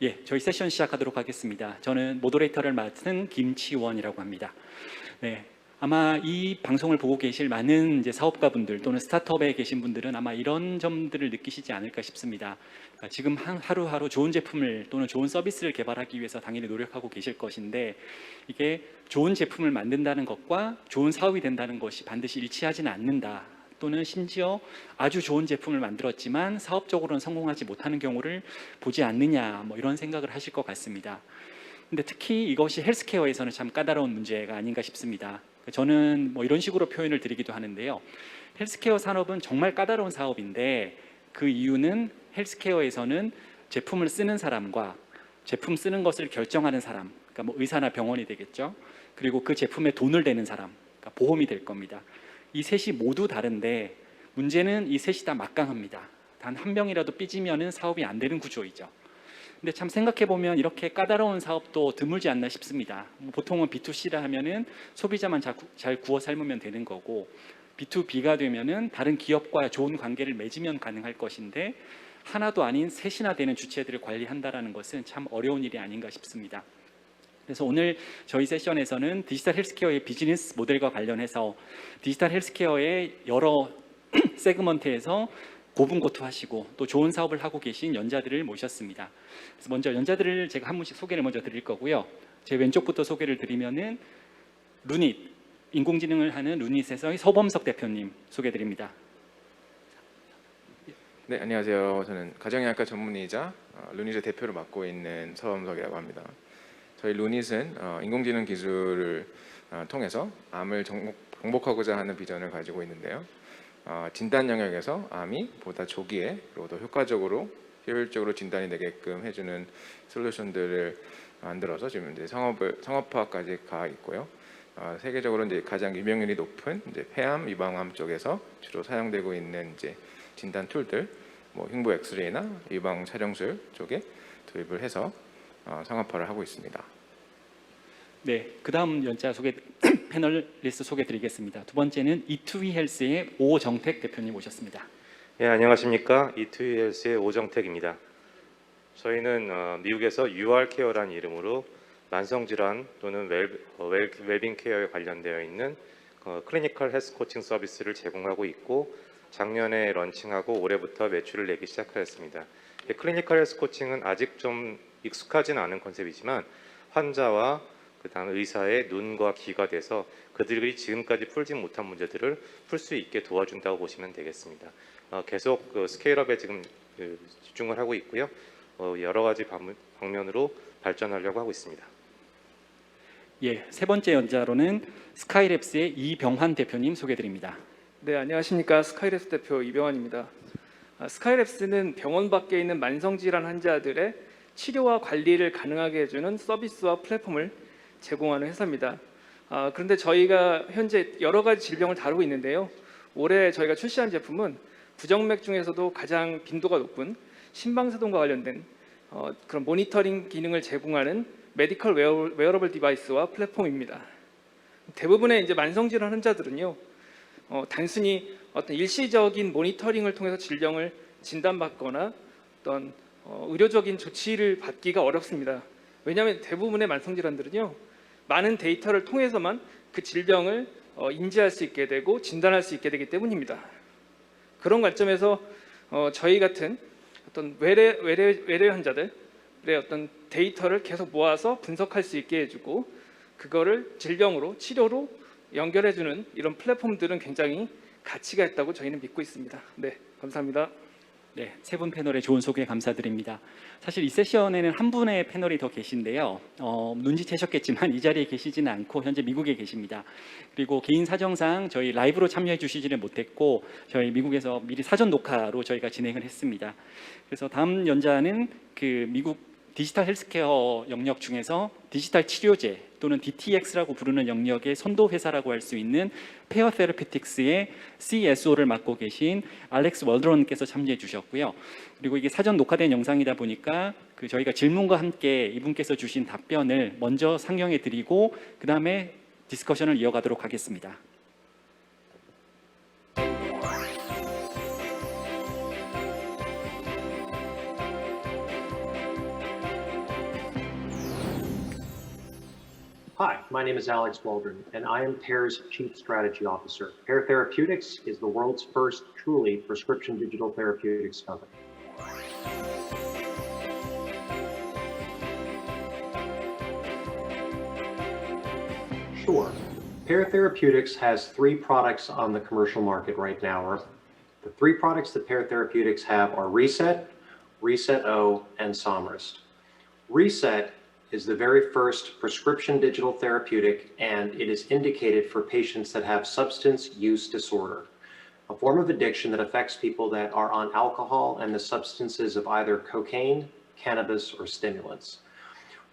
예, 저희 세션 시작하도록 하겠습니다. 저는 모더레이터를 맡은 김치원이라고 합니다. 네, 아마 이 방송을 보고 계실 많은 이제 사업가분들 또는 스타트업에 계신 분들은 아마 이런 점들을 느끼시지 않을까 싶습니다. 그러니까 지금 하루하루 좋은 제품을 또는 좋은 서비스를 개발하기 위해서 당연히 노력하고 계실 것인데, 이게 좋은 제품을 만든다는 것과 좋은 사업이 된다는 것이 반드시 일치하지는 않는다. 또는 심지어 아주 좋은 제품을 만들었지만 사업적으로는 성공하지 못하는 경우를 보지 않느냐, 뭐 이런 생각을 하실 것 같습니다. 근데 특히 이것이 헬스케어에서는 참 까다로운 문제가 아닌가 싶습니다. 저는 뭐 이런 식으로 표현을 드리기도 하는데요. 헬스케어 산업은 정말 까다로운 사업인데, 그 이유는 헬스케어에서는 제품을 쓰는 사람과 제품 쓰는 것을 결정하는 사람, 그러니까 뭐 의사나 병원이 되겠죠. 그리고 그 제품에 돈을 대는 사람, 그러니까 보험이 될 겁니다. 이 셋이 모두 다른데 문제는 이 셋이 다 막강합니다. 단 한 명이라도 삐지면은 사업이 안 되는 구조이죠. 근데 참 생각해보면 이렇게 까다로운 사업도 드물지 않나 싶습니다. 보통은 B2C라 하면은 소비자만 잘 구워 삶으면 되는 거고, B2B가 되면은 다른 기업과 좋은 관계를 맺으면 가능할 것인데, 하나도 아닌 셋이나 되는 주체들을 관리한다는 것은 참 어려운 일이 아닌가 싶습니다. 그래서 오늘 저희 세션에서는 디지털 헬스케어의 비즈니스 모델과 관련해서 디지털 헬스케어의 여러 세그먼트에서 고분고투하시고 또 좋은 사업을 하고 계신 연자들을 모셨습니다. 그래서 먼저 연자들을 제가 한 분씩 소개를 먼저 드릴 거고요. 제 왼쪽부터 소개를 드리면은 루닛, 인공지능을 하는 루닛에서의 서범석 대표님 소개드립니다. 네, 안녕하세요. 저는 가정의학과 전문의이자 루닛의 대표를 맡고 있는 서범석이라고 합니다. 저희 루닛은 인공지능 기술을 통해서 암을 정복하고자 하는 비전을 가지고 있는데요. 진단 영역에서 암이 보다 조기에 그리고 더 효과적으로 효율적으로 진단이 되게끔 해주는 솔루션들을 만들어서 지금 이제 상업화까지 가 있고요. 세계적으로 이제 가장 유명률이 높은 이제 폐암, 유방암 쪽에서 주로 사용되고 있는 이제 진단 툴들, 뭐 흉부 엑스레이나 유방 촬영술 쪽에 도입을 해서 상업화를 하고 있습니다. 네, 그 다음 연자 패널리스트 소개드리겠습니다. 두 번째는 E2E 헬스의 오정택 대표님 오셨습니다. 네, 안녕하십니까. E2E 헬스의 오정택입니다. 저희는 미국에서 UR케어라는 이름으로 만성질환 또는 웰빙 케어에 관련되어 있는 클리니컬 헬스 코칭 서비스를 제공하고 있고, 작년에 런칭하고 올해부터 매출을 내기 시작하였습니다. 클리니컬 헬스 코칭은 아직 좀 익숙하지는 않은 컨셉이지만 환자와 그다음 의사의 눈과 귀가 돼서 그들이 지금까지 풀지 못한 문제들을 풀 수 있게 도와준다고 보시면 되겠습니다. 계속 스케일업에 지금 집중을 하고 있고요. 여러 가지 방면으로 발전하려고 하고 있습니다. 예, 세 번째 연자로는 스카이랩스의 이병환 대표님 소개드립니다. 네, 안녕하십니까. 스카이랩스 대표 이병환입니다. 스카이랩스는 병원 밖에 있는 만성질환 환자들의 치료와 관리를 가능하게 해주는 서비스와 플랫폼을 제공하는 회사입니다. 그런데 저희가 현재 여러 가지 질병을 다루고 있는데요. 올해 저희가 출시한 제품은 부정맥 중에서도 가장 빈도가 높은 심방세동과 관련된 그런 모니터링 기능을 제공하는 메디컬 웨어러블 디바이스와 플랫폼입니다. 대부분의 이제 만성질환 환자들은요, 단순히 어떤 일시적인 모니터링을 통해서 질병을 진단받거나 어떤 의료적인 조치를 받기가 어렵습니다. 왜냐하면 대부분의 만성질환들은요, 많은 데이터를 통해서만 그 질병을 인지할 수 있게 되고 진단할 수 있게 되기 때문입니다. 그런 관점에서 저희 같은 어떤 외래 환자들의 어떤 데이터를 계속 모아서 분석할 수 있게 해주고 그거를 질병으로 치료로 연결해주는 이런 플랫폼들은 굉장히 가치가 있다고 저희는 믿고 있습니다. 네, 감사합니다. 네, 세 분 패널의 좋은 소개 감사드립니다. 사실 이 세션에는 한 분의 패널이 더 계신데요. 눈치채셨겠지만 이 자리에 계시지는 않고 현재 미국에 계십니다. 그리고 개인 사정상 저희 라이브로 참여해 주시지는 못했고 저희 미국에서 미리 사전 녹화로 저희가 진행을 했습니다. 그래서 다음 연자는 그 미국 디지털 헬스케어 영역 중에서 디지털 치료제 또는 DTX라고 부르는 영역의 선도 회사라고 할 수 있는 페어 테라피틱스의 CSO를 맡고 계신 알렉스 월드론께서 참여해 주셨고요. 그리고 이게 사전 녹화된 영상이다 보니까 저희가 질문과 함께 이분께서 주신 답변을 먼저 상영해 드리고 그 다음에 디스커션을 이어가도록 하겠습니다. Hi, my name is Alex Waldron, and I am Pear's Chief Strategy Officer. Pear Therapeutics is the world's first truly prescription digital therapeutics company. Sure. Pear Therapeutics has 3 products on the commercial market right now. The 3 products that Pear Therapeutics have are Reset, Reset-O, and Somryst. Reset is the very first prescription digital therapeutic, and it is indicated for patients that have substance use disorder, a form of addiction that affects people that are on alcohol and the substances of either cocaine, cannabis, or stimulants.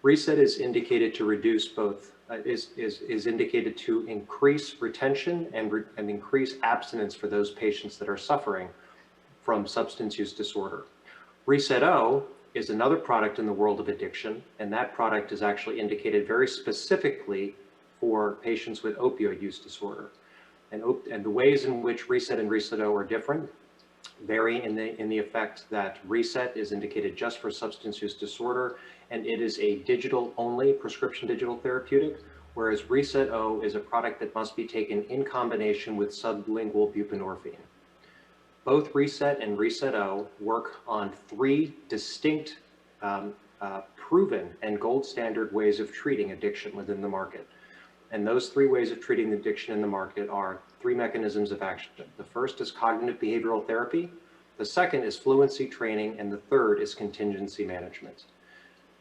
Reset is indicated to reduce both, is indicated to increase retention and increase abstinence for those patients that are suffering from substance use disorder. Reset-O is another product in the world of addiction, and that product is actually indicated very specifically for patients with opioid use disorder. And the ways in which Reset and Reset-O are different vary in the effect that Reset is indicated just for substance use disorder, and it is a digital-only prescription digital therapeutic, whereas Reset-O is a product that must be taken in combination with sublingual buprenorphine. Both Reset and Reset-O work on 3 distinct, proven and gold standard ways of treating addiction within the market. And those 3 ways of treating addiction in the market are 3 mechanisms of action. The first is cognitive behavioral therapy, the second is fluency training, and the third is contingency management.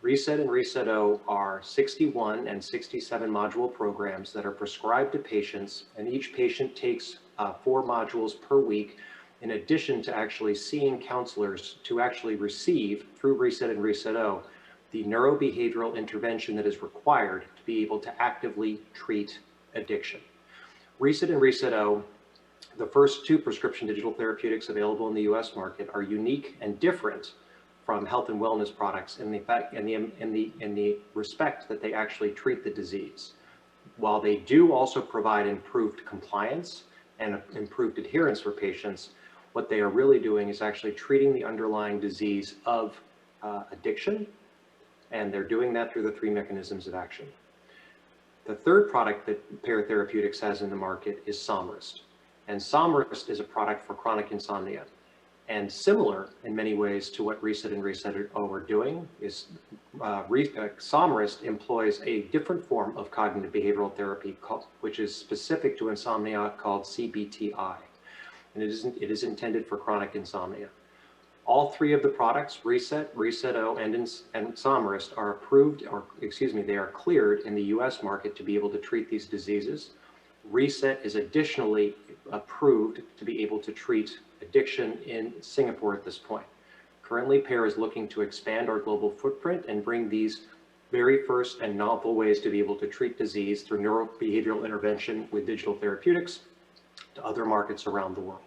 Reset and Reset-O are 61 and 67 module programs that are prescribed to patients, and each patient takes 4 modules per week, in addition to actually seeing counselors to actually receive, through Reset and Reset-O, the neurobehavioral intervention that is required to be able to actively treat addiction. Reset and Reset-O, the first 2 prescription digital therapeutics available in the US market, are unique and different from health and wellness products in the respect that they actually treat the disease. While they do also provide improved compliance and improved adherence for patients, what they are really doing is actually treating the underlying disease of addiction, and they're doing that through the 3 mechanisms of action. The third product that Pear Therapeutics has in the market is Somryst. And Somryst is a product for chronic insomnia. And similar in many ways to what Reset and Reset-O are doing is Somryst employs a different form of cognitive behavioral therapy which is specific to insomnia, called CBTI. And it is intended for chronic insomnia. All 3 of the products, Reset, Reset-O, and Somryst, are approved, or excuse me, they are cleared in the US market to be able to treat these diseases. Reset is additionally approved to be able to treat addiction in Singapore at this point. Currently, Pear is looking to expand our global footprint and bring these very first and novel ways to be able to treat disease through neurobehavioral intervention with digital therapeutics to other markets around the world.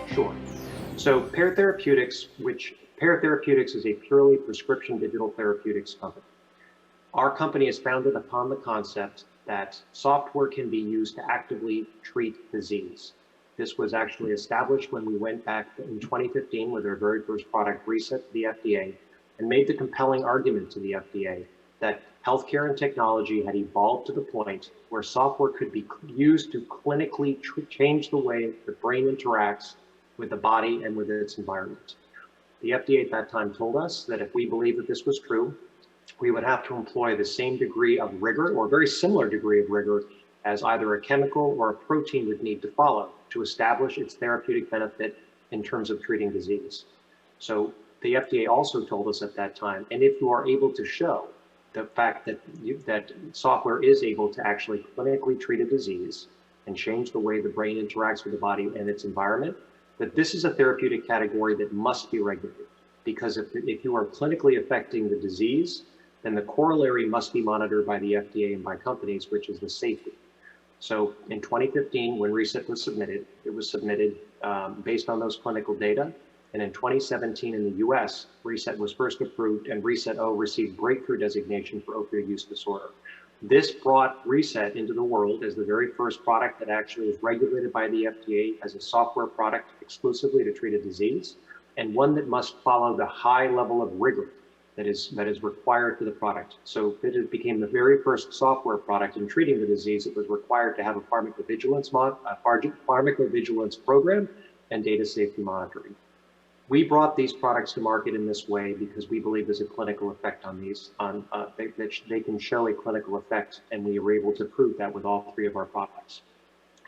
Sure. So Pear Therapeutics is a purely prescription digital therapeutics company. Our company is founded upon the concept that software can be used to actively treat disease. This was actually established when we went back in 2015 with our very first product, Reset, to the FDA, and made the compelling argument to the FDA that healthcare and technology had evolved to the point where software could be used to clinically change the way the brain interacts with the body and with its environment. The FDA at that time told us that if we believed that this was true, we would have to employ the same degree of rigor, or a very similar degree of rigor, as either a chemical or a protein would need to follow to establish its therapeutic benefit in terms of treating disease. So the FDA also told us at that time, and if you are able to show the fact that that software is able to actually clinically treat a disease and change the way the brain interacts with the body and its environment, that this is a therapeutic category that must be regulated. Because if you are clinically affecting the disease, then the corollary must be monitored by the FDA and by companies, which is the safety. So in 2015, when Reset was submitted, it was submitted based on those clinical data. And in 2017 in the US, Reset was first approved, and Reset-O received breakthrough designation for opioid use disorder. This brought Reset into the world as the very first product that actually is regulated by the FDA as a software product exclusively to treat a disease. and one that must follow the high level of rigor that is required for the product. So it became the very first software product in treating the disease that was required to have a pharmacovigilance program and data safety monitoring. We brought these products to market in this way because we believe there's a clinical effect on these, they can show a clinical effect, and we were able to prove that with all three of our products.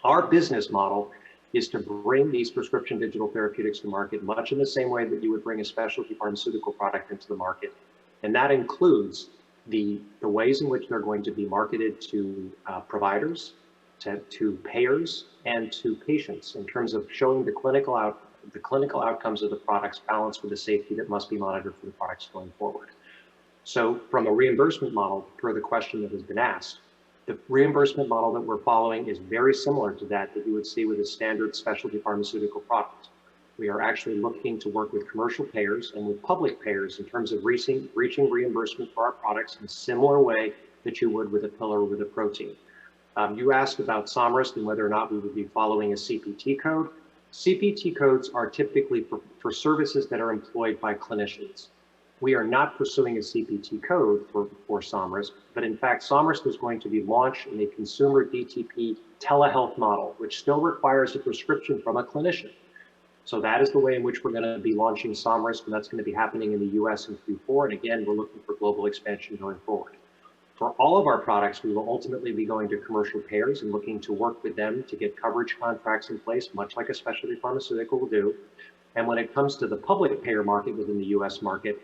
Our business model is to bring these prescription digital therapeutics to market much in the same way that you would bring a specialty pharmaceutical product into the market. And that includes the ways in which they're going to be marketed to providers, to payers, and to patients in terms of showing the clinical outcomes of the products balanced with the safety that must be monitored for the products going forward. So from a reimbursement model, per the question that has been asked, the reimbursement model that we're following is very similar to that you would see with a standard specialty pharmaceutical product. We are actually looking to work with commercial payers and with public payers in terms of reaching reimbursement for our products in a similar way that you would with a pill or with a protein. You asked about Somryst and whether or not we would be following a CPT code. CPT codes are typically for services that are employed by clinicians. We are not pursuing a CPT code for Somryst, but in fact, Somryst is going to be launched in a consumer DTP telehealth model, which still requires a prescription from a clinician. So that is the way in which we're going to be launching Somryst, and that's going to be happening in the US in Q4. And again, we're looking for global expansion going forward. For all of our products, we will ultimately be going to commercial payers and looking to work with them to get coverage contracts in place, much like a specialty pharmaceutical will do. And when it comes to the public payer market within the US market,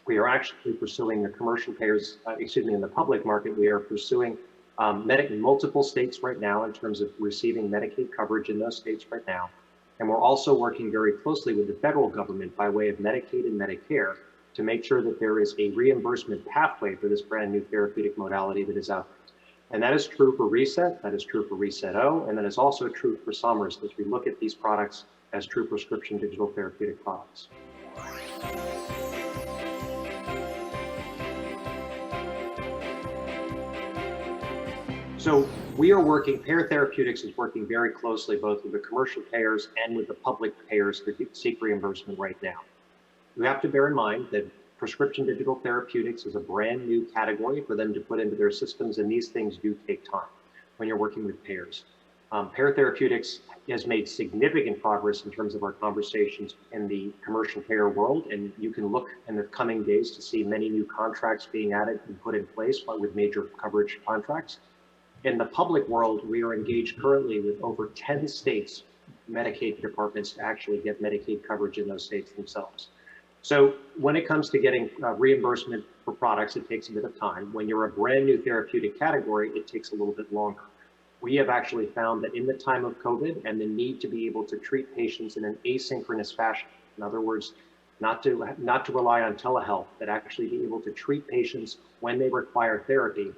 we are actually pursuing the commercial payers, in the public market, we are pursuing multiple states right now in terms of receiving Medicaid coverage in those states right now. And we're also working very closely with the federal government by way of Medicaid and Medicare to make sure that there is a reimbursement pathway for this brand new therapeutic modality that is out there. And that is true for Reset, that is true for Reset-O, and that is also true for Somryst as we look at these products as true prescription digital therapeutic products. So we are working, Pear Therapeutics is working very closely both with the commercial payers and with the public payers to seek reimbursement right now. You have to bear in mind that prescription digital therapeutics is a brand new category for them to put into their systems, and these things do take time when you're working with payers. Pear Therapeutics has made significant progress in terms of our conversations in the commercial payer world, and you can look in the coming days to see many new contracts being added and put in place with major coverage contracts. In the public world, we are engaged currently with over 10 states, Medicaid departments to actually get Medicaid coverage in those states themselves. So when it comes to getting reimbursement for products, it takes a bit of time. When you're a brand new therapeutic category, it takes a little bit longer. We have actually found that in the time of COVID and the need to be able to treat patients in an asynchronous fashion, in other words, not to rely on telehealth, but actually be able to treat patients when they require therapy,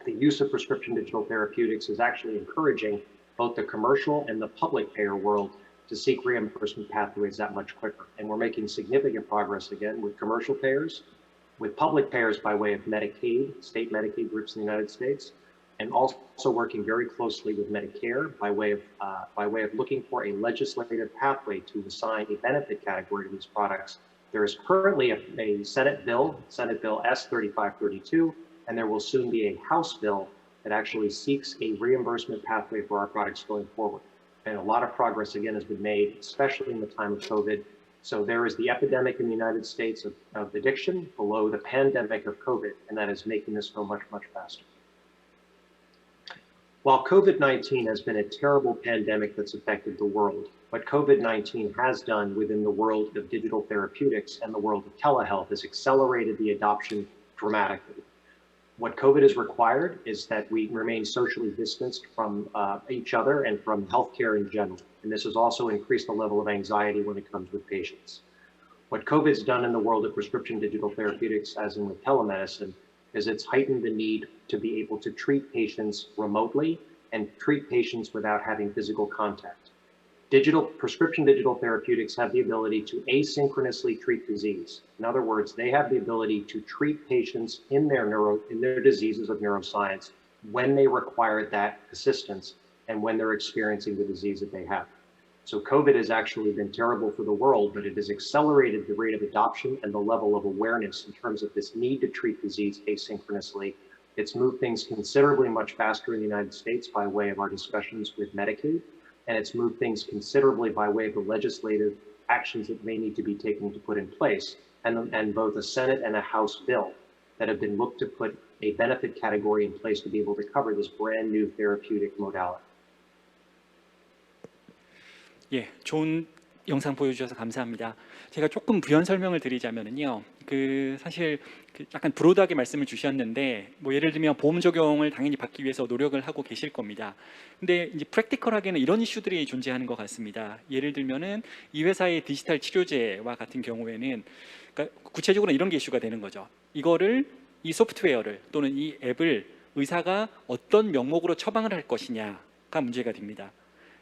the use of prescription digital therapeutics is actually encouraging both the commercial and the public payer world to seek reimbursement pathways that much quicker. And we're making significant progress again with commercial payers, with public payers by way of Medicaid, state Medicaid groups in the United States, and also working very closely with Medicare by way of looking for a legislative pathway to assign a benefit category to these products. There is currently a Senate bill S-3532, and there will soon be a House bill that actually seeks a reimbursement pathway for our products going forward. And a lot of progress, again, has been made, especially in the time of COVID. So there is the epidemic in the United States of addiction below the pandemic of COVID, and that is making this go much, much faster. While COVID-19 has been a terrible pandemic that's affected the world, what COVID-19 has done within the world of digital therapeutics and the world of telehealth has accelerated the adoption dramatically. What COVID has required is that we remain socially distanced from each other and from healthcare in general. And this has also increased the level of anxiety when it comes with patients. What COVID's done in the world of prescription digital therapeutics, as in with telemedicine, is it's heightened the need to be able to treat patients remotely and treat patients without having physical contact. Prescription digital therapeutics have the ability to asynchronously treat disease. In other words, they have the ability to treat patients in their diseases of neuroscience when they require that assistance and when they're experiencing the disease that they have. So COVID has actually been terrible for the world, but it has accelerated the rate of adoption and the level of awareness in terms of this need to treat disease asynchronously. It's moved things considerably much faster in the United States by way of our discussions with Medicaid, and it's moved things considerably by way of the legislative actions that may need to be taken to put in place, and both a Senate and a House bill that have been looked to put a benefit category in place to be able to cover this brand new therapeutic modality. 예, 좋은 영상 보여주셔서 감사합니다. 제가 조금 부연 설명을 드리자면은요, 사실 약간 브로드하게 말씀을 주셨는데, 뭐 예를 들면 보험 적용을 당연히 받기 위해서 노력을 하고 계실 겁니다. 근데 이제 프랙티컬하게는 이런 이슈들이 존재하는 것 같습니다. 예를 들면은 이 회사의 디지털 치료제와 같은 경우에는, 그러니까 구체적으로 이런 게 이슈가 되는 거죠. 이 소프트웨어를 또는 이 앱을 의사가 어떤 명목으로 처방을 할 것이냐가 문제가 됩니다.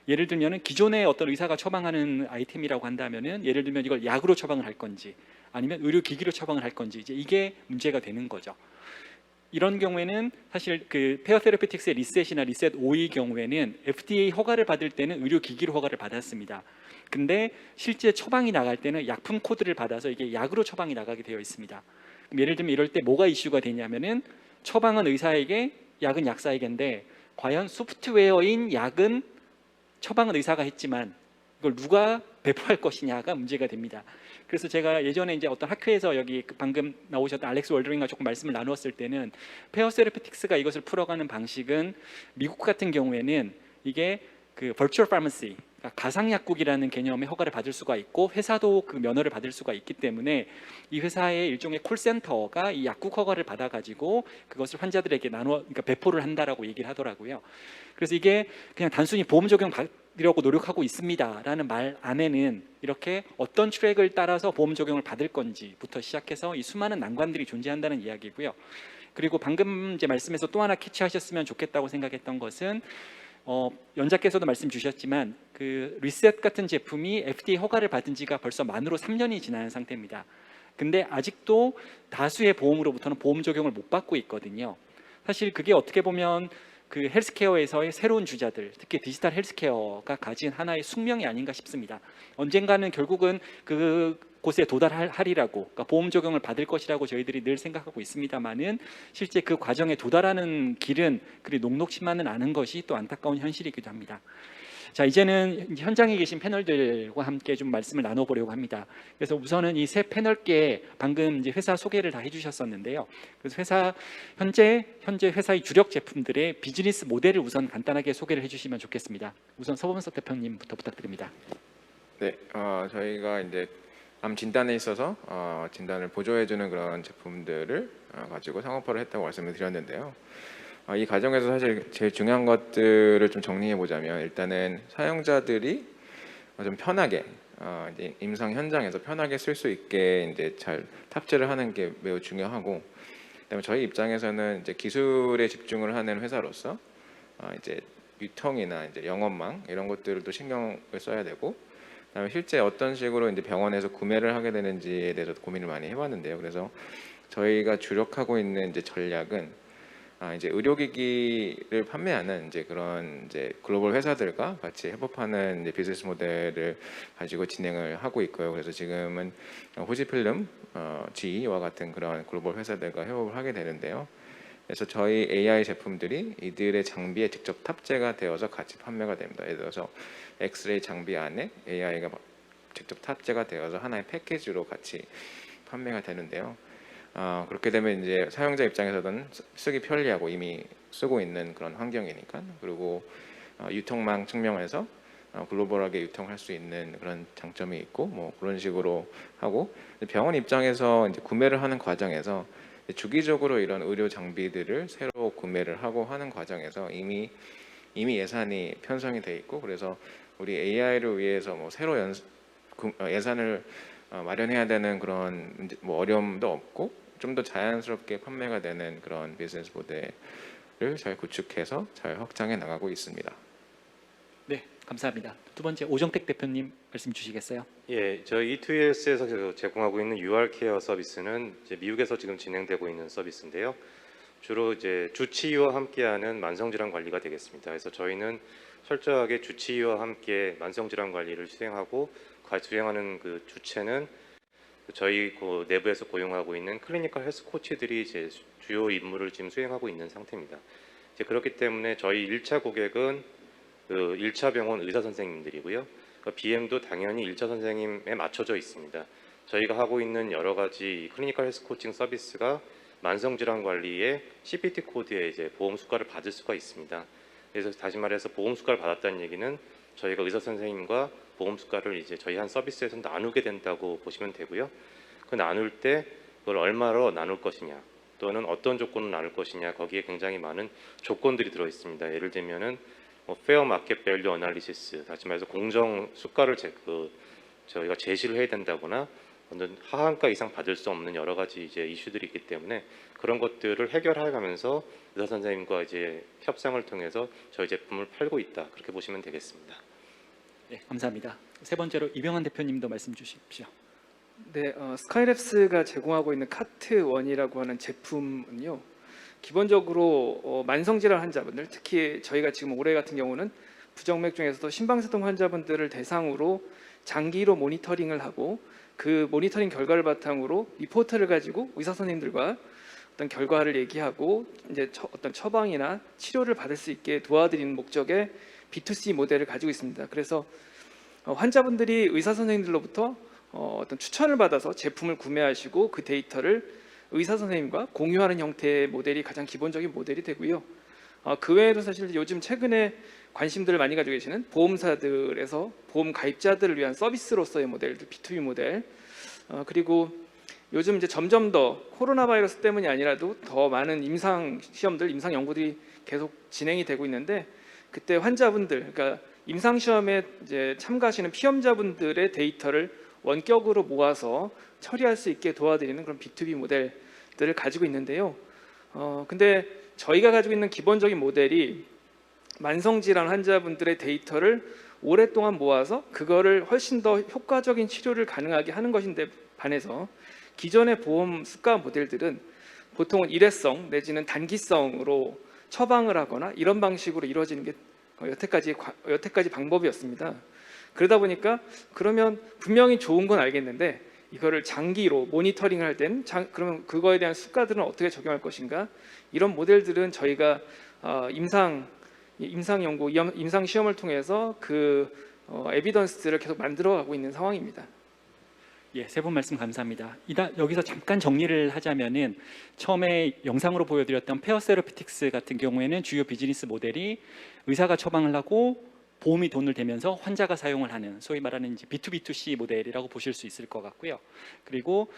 예를 들면은 기존의 어떤 의사가 처방하는 아이템이라고 한다면은, 예를 들면 이걸 약으로 처방을 할 건지 아니면 의료기기로 처방을 할 건지, 이제 이게 문제가 되는 거죠. 이런 경우에는 사실 페어 테라피틱스의 리셋이나 리셋 O의 경우에는 FDA 허가를 받을 때는 의료기기로 허가를 받았습니다. 근데 실제 처방이 나갈 때는 약품 코드를 받아서 이게 약으로 처방이 나가게 되어 있습니다. 그럼 예를 들면 이럴 때 뭐가 이슈가 되냐면은, 처방은 의사에게, 약은 약사에게인데 과연 소프트웨어인 약은 처방은 의사가 했지만 이걸 누가 배포할 것이냐가 문제가 됩니다. 그래서 제가 예전에 이제 어떤 학회에서 여기 방금 나오셨던 알렉스 월드링과 조금 말씀을 나누었을 때는, 페어 세라피틱스가 이것을 풀어가는 방식은 미국 같은 경우에는 이게 버추얼 파머시, 그러니까 가상약국이라는 개념의 허가를 받을 수가 있고 회사도 그 면허를 받을 수가 있기 때문에 이 회사의 일종의 콜센터가 이 약국 허가를 받아가지고 그것을 환자들에게 그러니까 배포를 한다라고 얘기를 하더라고요. 그래서 이게 그냥 단순히 보험 적용 받으려고 노력하고 있습니다라는 말 안에는 이렇게 어떤 트랙을 따라서 보험 적용을 받을 건지부터 시작해서 이 수많은 난관들이 존재한다는 이야기고요. 그리고 방금 이제 말씀에서 또 하나 캐치하셨으면 좋겠다고 생각했던 것은, 연자께서도 말씀 주셨지만 리셋 같은 제품이 FDA 허가를 받은 지가 벌써 만으로 3년이 지난 상태입니다. 근데 아직도 다수의 보험으로부터는 보험 적용을 못 받고 있거든요. 사실 그게 어떻게 보면 헬스케어에서의 새로운 주자들, 특히 디지털 헬스케어가 가진 하나의 숙명이 아닌가 싶습니다. 언젠가는 결국은 그곳에 도달하리라고, 그러니까 보험 적용을 받을 것이라고 저희들이 늘 생각하고 있습니다만은, 실제 그 과정에 도달하는 길은 그리 녹록치만은 않은 것이 또 안타까운 현실이기도 합니다. 자, 이제는 현장에 계신 패널들과 함께 좀 말씀을 나눠보려고 합니다. 그래서 우선은 이 세 패널께 방금 이제 회사 소개를 다 해주셨었는데요. 그래서 현재 회사의 주력 제품들의 비즈니스 모델을 우선 간단하게 소개를 해주시면 좋겠습니다. 우선 서범석 대표님부터 부탁드립니다. 네, 저희가 이제 암 진단에 있어서 진단을 보조해주는 그런 제품들을 가지고 상업화를 했다고 말씀을 드렸는데요. 이 과정에서 사실 제일 중요한 것들을 좀 정리해 보자면, 일단은 사용자들이 좀 편하게 이제 임상 현장에서 편하게 쓸 수 있게 이제 잘 탑재를 하는 게 매우 중요하고, 그다음에 저희 입장에서는 이제 기술에 집중을 하는 회사로서 이제 유통이나 이제 영업망 이런 것들을 또 신경을 써야 되고, 그다음에 실제 어떤 식으로 이제 병원에서 구매를 하게 되는지에 대해서 고민을 많이 해봤는데요. 그래서 저희가 주력하고 있는 이제 전략은 이제 의료기기를 판매하는 이제 그런 이제 글로벌 회사들과 같이 협업하는 이제 비즈니스 모델을 가지고 진행을 하고 있고요. 그래서 지금은 후지필름, GE와 같은 그런 글로벌 회사들과 협업을 하게 되는데요. 그래서 저희 AI 제품들이 이들의 장비에 직접 탑재가 되어서 같이 판매가 됩니다. 예를 들어서 엑스레이 장비 안에 AI가 직접 탑재가 되어서 하나의 패키지로 같이 판매가 되는데요. 그렇게 되면 이제 사용자 입장에서는 쓰기 편리하고 이미 쓰고 있는 그런 환경이니까, 그리고 유통망 측면에서 글로벌하게 유통할 수 있는 그런 장점이 있고, 뭐 그런 식으로 하고, 병원 입장에서 이제 구매를 하는 과정에서 주기적으로 이런 의료 장비들을 새로 구매를 하고 하는 과정에서 이미 예산이 편성이 돼 있고, 그래서 우리 AI를 위해서 뭐 새로 예산을 마련해야 되는 그런 뭐 어려움도 없고, 좀 더 자연스럽게 판매가 되는 그런 비즈니스 모델을 잘 구축해서 잘 확장해 나가고 있습니다. 네, 감사합니다. 두 번째 오정택 대표님 말씀 주시겠어요? 예, 저희 E2S에서 제공하고 있는 UR케어 서비스는 이제 미국에서 지금 진행되고 있는 서비스인데요. 주로 이제 주치의와 함께하는 만성질환 관리가 되겠습니다. 그래서 저희는 철저하게 주치의와 함께 만성질환 관리를 수행하고 수행하는 그 주체는 저희 그 내부에서 고용하고 있는 클리니컬 헬스 코치들이 이제 주요 임무를 지금 수행하고 있는 상태입니다. 이제 그렇기 때문에 저희 1차 고객은 그 1차 병원 의사 선생님들이고요. BM도 당연히 1차 선생님에 맞춰져 있습니다. 저희가 하고 있는 여러 가지 클리니컬 헬스 코칭 서비스가 만성질환 관리에 CPT 코드에 이제 보험 수가를 받을 수가 있습니다. 그래서 다시 말해서 보험 수가를 받았다는 얘기는 저희가 의사 선생님과 보험 수가를 이제 저희 한 서비스에서 나누게 된다고 보시면 되고요. 그 나눌 때 그걸 얼마로 나눌 것이냐, 또는 어떤 조건으로 나눌 것이냐, 거기에 굉장히 많은 조건들이 들어 있습니다. 예를 들면은 페어 마켓 밸류 어널리시스, 다시 말해서 공정 수가를 저희가 제시를 해야 된다거나 어떤 하한가 이상 받을 수 없는 여러 가지 이제 이슈들이 있기 때문에 그런 것들을 해결해가면서 의사 선생님과 이제 협상을 통해서 저희 제품을 팔고 있다, 그렇게 보시면 되겠습니다. 네, 감사합니다. 세 번째로 이병헌 대표님도 말씀 주십시오. 네, 스카이랩스가 제공하고 있는 카트1이라고 하는 제품은요, 기본적으로 만성질환 환자분들, 특히 저희가 지금 올해 같은 경우는 부정맥 중에서도 심방세동 환자분들을 대상으로 장기로 모니터링을 하고 그 모니터링 결과를 바탕으로 리포트를 가지고 의사 선생님들과 어떤 결과를 얘기하고 이제 어떤 처방이나 치료를 받을 수 있게 도와드리는 목적의 B2C 모델을 가지고 있습니다. 그래서 환자분들이 의사 선생님들로부터 어떤 추천을 받아서 제품을 구매하시고 그 데이터를 의사 선생님과 공유하는 형태의 모델이 가장 기본적인 모델이 되고요. 그 외에도 사실 요즘 최근에 관심들을 많이 가지고 계시는 보험사들에서 보험 가입자들을 위한 서비스로서의 모델들, B2B 모델, 그리고 요즘 이제 점점 더 코로나 바이러스 때문이 아니라도 더 많은 임상 시험들, 임상 연구들이 계속 진행이 되고 있는데, 그때 환자분들, 그러니까 임상 시험에 이제 참가하시는 피험자분들의 데이터를 원격으로 모아서 처리할 수 있게 도와드리는 그런 B2B 모델들을 가지고 있는데요. 근데 저희가 가지고 있는 기본적인 모델이 만성질환 환자분들의 데이터를 오랫동안 모아서 그거를 훨씬 더 효과적인 치료를 가능하게 하는 것인데 반해서 기존의 보험 수가 모델들은 보통은 일회성 내지는 단기성으로 처방을 하거나 이런 방식으로 이루어지는 게 여태까지 방법이었습니다. 그러다 보니까 그러면 분명히 좋은 건 알겠는데 이거를 장기로 모니터링을 할 때는 그러면 그거에 대한 수가들은 어떻게 적용할 것인가, 이런 모델들은 저희가 임상 연구, 임상 시험을 통해서 그 에비던스를 계속 만들어가고 있는 상황입니다. 예, 세 분 말씀 감사합니다. 여기서 잠깐 정리를 하자면은 처음에 영상으로 보여드렸던 페어 세러피틱스 같은 경우에는 주요 비즈니스 모델이 의사가 처방을 하고 보험이 돈을 대면서 환자가 사용을 하는 소위 말하는 이제 B2B2C 모델이라고 보실 수 있을 것 같고요. 그리고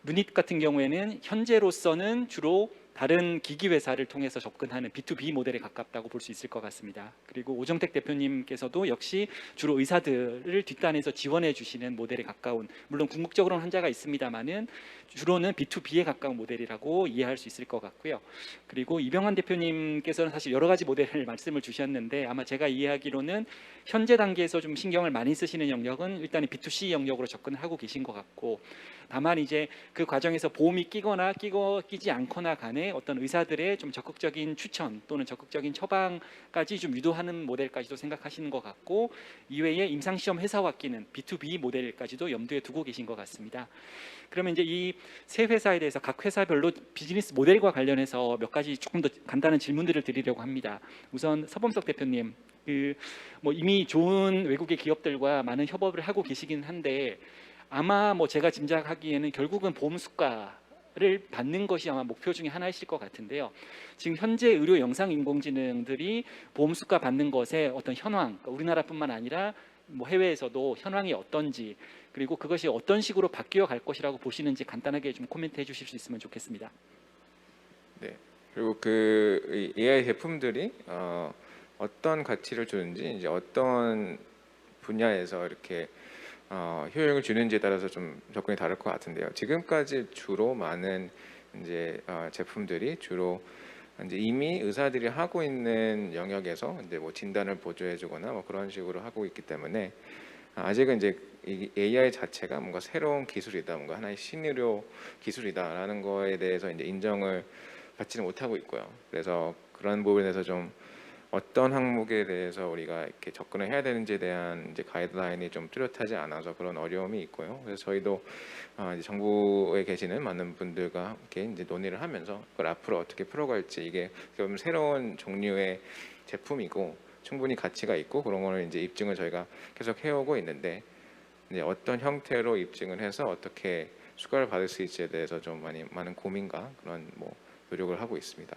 루닛 같은 경우에는 현재로서는 주로 다른 기기 회사를 통해서 접근하는 B2B 모델에 가깝다고 볼 수 있을 것 같습니다. 그리고 오정택 대표님께서도 역시 주로 의사들을 뒷단에서 지원해 주시는 모델에 가까운, 물론 궁극적으로는 환자가 있습니다만은 주로는 B2B에 가까운 모델이라고 이해할 수 있을 것 같고요. 그리고 이병헌 대표님께서는 사실 여러 가지 모델을 말씀을 주셨는데 아마 제가 이해하기로는 현재 단계에서 좀 신경을 많이 쓰시는 영역은 일단 B2C 영역으로 접근을 하고 계신 것 같고, 다만 이제 그 과정에서 보험이 끼거나 끼지 않거나 간에 어떤 의사들의 좀 적극적인 추천 또는 적극적인 처방까지 좀 유도하는 모델까지도 생각하시는 것 같고, 이외에 임상시험 회사와 끼는 B2B 모델까지도 염두에 두고 계신 것 같습니다. 그러면 이제 이 세 회사에 대해서 각 회사별로 비즈니스 모델과 관련해서 몇 가지 조금 더 간단한 질문들을 드리려고 합니다. 우선 서범석 대표님, 이미 좋은 외국의 기업들과 많은 협업을 하고 계시긴 한데 아마 제가 짐작하기에는 결국은 보험 수가를 받는 것이 아마 목표 중에 하나이실 것 같은데요. 지금 현재 의료 영상 인공지능들이 보험 수가 받는 것의 어떤 현황, 그러니까 우리나라뿐만 아니라 해외에서도 현황이 어떤지, 그리고 그것이 어떤 식으로 바뀌어 갈 것이라고 보시는지 간단하게 좀 코멘트해 주실 수 있으면 좋겠습니다. 네. 그리고 그 AI 제품들이 어떤 가치를 주는지, 이제 어떤 분야에서 이렇게 효용을 주는지에 따라서 좀 접근이 다를 것 같은데요. 지금까지 주로 많은 이제 제품들이 주로 이제 이미 의사들이 하고 있는 영역에서 이제 진단을 보조해주거나 그런 식으로 하고 있기 때문에 아직은 이제 이 AI 자체가 뭔가 새로운 기술이다, 뭔가 하나의 신의료 기술이다라는 거에 대해서 이제 인정을 받지는 못하고 있고요. 그래서 그런 부분에서 좀 어떤 항목에 대해서 우리가 이렇게 접근을 해야 되는지에 대한 이제 가이드라인이 좀 뚜렷하지 않아서 그런 어려움이 있고요. 그래서 저희도 이제 정부에 계시는 많은 분들과 함께 이제 논의를 하면서 그걸 앞으로 어떻게 풀어갈지, 이게 좀 새로운 종류의 제품이고 충분히 가치가 있고 그런 거를 이제 입증을 저희가 계속 해오고 있는데, 이제 어떤 형태로 입증을 해서 어떻게 수가를 받을 수 있지에 대해서 좀 많은 고민과 그런 뭐 노력을 하고 있습니다.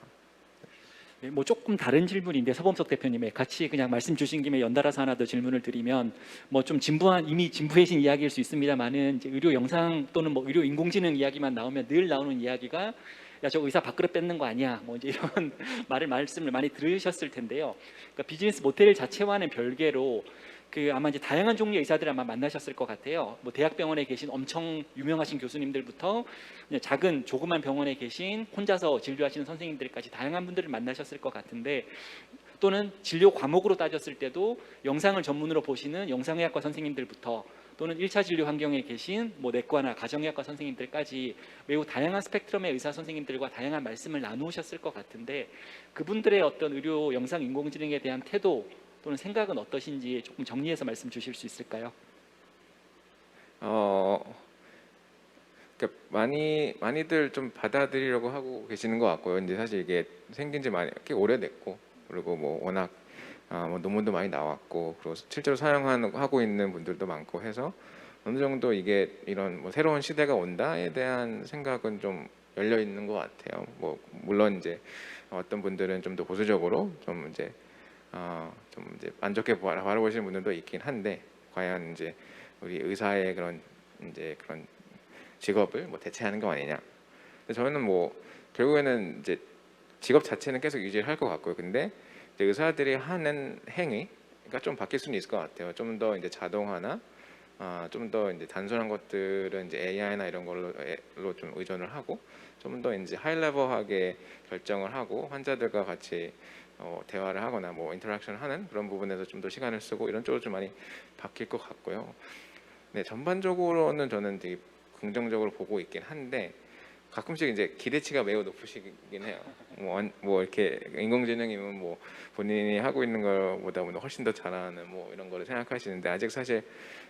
네, 뭐 조금 다른 질문인데 서범석 대표님의 같이 그냥 말씀 주신 김에 연달아서 하나 더 질문을 드리면, 뭐 좀 이미 진부해진 이야기일 수 있습니다만은 이제 의료 영상 또는 뭐 의료 인공지능 이야기만 나오면 늘 나오는 이야기가 야 저 의사 밥그릇 뺏는 거 아니야, 뭐 이제 이런 말씀을 많이 들으셨을 텐데요. 그러니까 비즈니스 모델 자체와는 별개로 아마 이제 다양한 종류의 의사들 아마 만나셨을 것 같아요. 뭐 대학병원에 계신 엄청 유명하신 교수님들부터 그냥 작은 조그만 병원에 계신 혼자서 진료하시는 선생님들까지 다양한 분들을 만나셨을 것 같은데, 또는 진료 과목으로 따졌을 때도 영상을 전문으로 보시는 영상의학과 선생님들부터 또는 1차 진료 환경에 계신 뭐 내과나 가정의학과 선생님들까지 매우 다양한 스펙트럼의 의사 선생님들과 다양한 말씀을 나누셨을 것 같은데, 그분들의 어떤 의료 영상 인공지능에 대한 태도 또는 생각은 어떠신지 조금 정리해서 말씀 주실 수 있을까요? 그러니까 많이들 좀 받아들이려고 하고 계시는 것 같고요. 이제 사실 이게 생긴 지 많이 꽤 오래됐고, 그리고 뭐 워낙 뭐 논문도 많이 나왔고, 그리고 실제로 사용하고 있는 분들도 많고 해서 어느 정도 이게 이런 뭐 새로운 시대가 온다에 대한 생각은 좀 열려 있는 것 같아요. 뭐 물론 이제 어떤 분들은 좀 더 보수적으로 좀 이제 안 좋게 바라보시는 분들도 있긴 한데, 과연 이제 우리 의사의 그런 직업을 뭐 대체하는 거 아니냐. 근데 저는 뭐 결국에는 이제 직업 자체는 계속 유지를 할 것 같고요. 근데 이제 의사들이 하는 행위가 좀 바뀔 수는 있을 것 같아요. 좀 더 이제 자동화나 좀 더 이제 단순한 것들은 이제 AI나 이런 걸로 좀 의존을 하고, 좀 더 이제 하이레벨하게 결정을 하고 환자들과 같이 대화를 하거나 뭐 인터랙션을 하는 그런 부분에서 좀 더 시간을 쓰고 이런 쪽으로 좀 많이 바뀔 것 같고요. 네, 전반적으로는 저는 되게 긍정적으로 보고 있긴 한데, 가끔씩 이제 기대치가 매우 높으시긴 해요. 뭐 이렇게 인공지능이면 뭐 본인이 하고 있는 것보다 뭐 훨씬 더 잘하는 뭐 이런 거를 생각하시는데, 아직 사실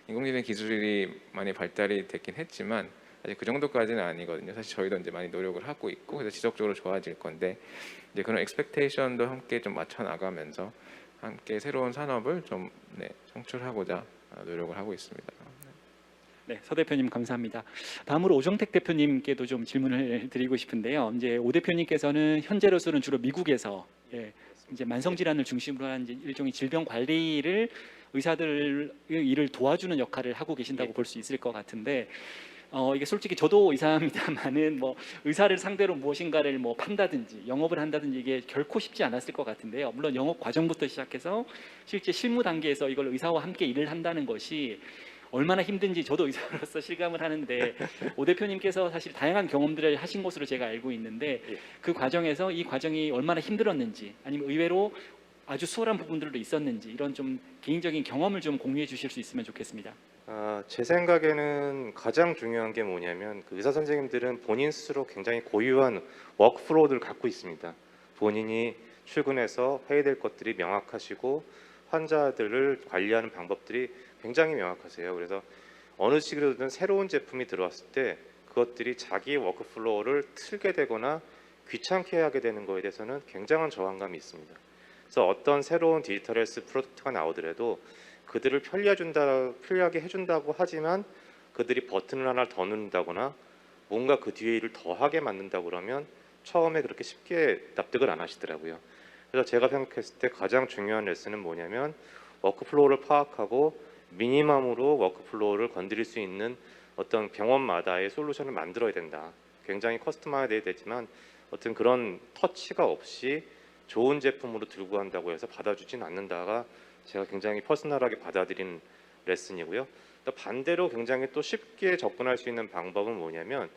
인공지능 기술이 많이 발달이 됐긴 했지만 아직 그 정도까지는 아니거든요. 사실 저희도 이제 많이 노력을 하고 있고, 그래서 지속적으로 좋아질 건데, 이제 그런 expectation도 함께 좀 맞춰 나가면서 함께 새로운 산업을 좀 창출하고자 노력을 하고 있습니다. 네, 서 대표님 감사합니다. 다음으로 오정택 대표님께도 좀 질문을 드리고 싶은데요. 이제 오 대표님께서는 현재로서는 주로 미국에서 이제 만성 질환을 중심으로 한 이제 일종의 질병 관리를 의사들의 일을 도와주는 역할을 하고 계신다고 볼 수 있을 것 같은데, 이게 솔직히 저도 의사입니다만은 뭐 의사를 상대로 무엇인가를 뭐 판다든지 영업을 한다든지 이게 결코 쉽지 않았을 것 같은데요. 물론 영업 과정부터 시작해서 실제 실무 단계에서 이걸 의사와 함께 일을 한다는 것이 얼마나 힘든지 저도 의사로서 실감을 하는데, 오 대표님께서 사실 다양한 경험들을 하신 것으로 제가 알고 있는데, 그 과정에서 이 과정이 얼마나 힘들었는지, 아니면 의외로 아주 수월한 부분들도 있었는지, 이런 좀 개인적인 경험을 좀 공유해 주실 수 있으면 좋겠습니다. 제 생각에는 가장 중요한 게 뭐냐면, 그 의사 선생님들은 본인 스스로 굉장히 고유한 워크플로우를 갖고 있습니다. 본인이 출근해서 해야 될 것들이 명확하시고 환자들을 관리하는 방법들이 굉장히 명확하세요. 그래서 어느 시기로든 새로운 제품이 들어왔을 때 그것들이 자기 워크플로우를 틀게 되거나 귀찮게 하게 되는 거에 대해서는 굉장한 저항감이 있습니다. 그래서 어떤 새로운 디지털 헬스 프로덕트가 나오더라도 그들을 편리하게 해준다고 하지만 그들이 버튼을 하나 더 누른다거나 뭔가 그 뒤에 일을 더 하게 만든다고 그러면 처음에 그렇게 쉽게 납득을 안 하시더라고요. 그래서 제가 생각했을 때 가장 중요한 레슨은 뭐냐면, 워크플로우를 파악하고 미니멈으로 워크플로우를 건드릴 수 있는 어떤 병원마다의 솔루션을 만들어야 된다. 굉장히 커스터마이즈 되지만 어떤 그런 터치가 없이 좋은 제품으로 들고 간다고 해서 받아주진 않는다가 제가 굉장히 퍼스널하게 받아들인 레슨이고요. 또 반대로 굉장히 또 쉽게 접근할 수 있는 방법은 뭐냐면,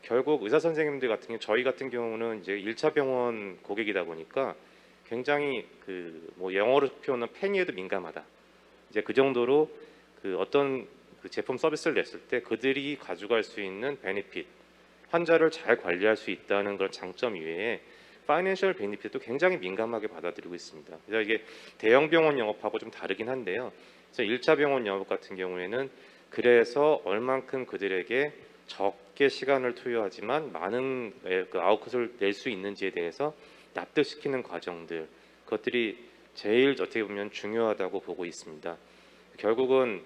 결국 의사 선생님들 같은 경우, 저희 같은 경우는 이제 1차 병원 고객이다 보니까 굉장히 뭐 영어로 표현은 페니에도 민감하다. 이제 그 정도로 어떤 제품 서비스를 냈을 때 그들이 가져갈 수 있는 베니핏, 환자를 잘 관리할 수 있다는 그런 장점 이외에 파이낸셜 베니핏도 굉장히 민감하게 받아들이고 있습니다. 그래서 이게 대형 병원 영업하고 좀 다르긴 한데요. 그래서 1차 병원 영업 같은 경우에는 그래서 얼만큼 그들에게 적게 시간을 투여하지만 많은 그 아웃풋을 낼 수 있는지에 대해서 납득시키는 과정들, 그것들이 제일 어떻게 보면 중요하다고 보고 있습니다. 결국은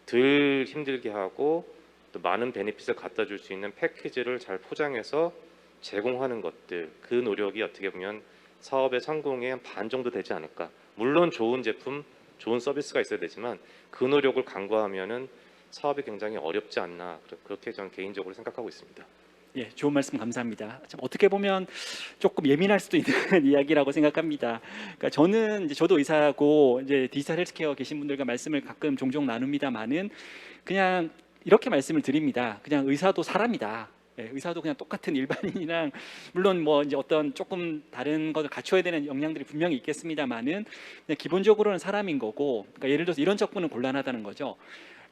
덜 힘들게 하고 또 많은 베네핏을 갖다 줄 수 있는 패키지를 잘 포장해서 제공하는 것들, 그 노력이 어떻게 보면 사업의 성공의 한 반 정도 되지 않을까. 물론 좋은 제품, 좋은 서비스가 있어야 되지만 그 노력을 간과하면은 사업이 굉장히 어렵지 않나, 그렇게 저는 개인적으로 생각하고 있습니다. 예, 좋은 말씀 감사합니다. 참 어떻게 보면 조금 예민할 수도 있는 이야기라고 생각합니다. 그러니까 저는 이제 저도 의사고 이제 디지털 헬스케어 계신 분들과 말씀을 가끔 종종 나눕니다만은 그냥 이렇게 말씀을 드립니다. 그냥 의사도 사람이다. 예, 의사도 그냥 똑같은 일반인이랑 물론 뭐 이제 어떤 조금 다른 것을 갖춰야 되는 역량들이 분명히 있겠습니다만은 그냥 기본적으로는 사람인 거고, 그러니까 예를 들어서 이런 접근은 곤란하다는 거죠.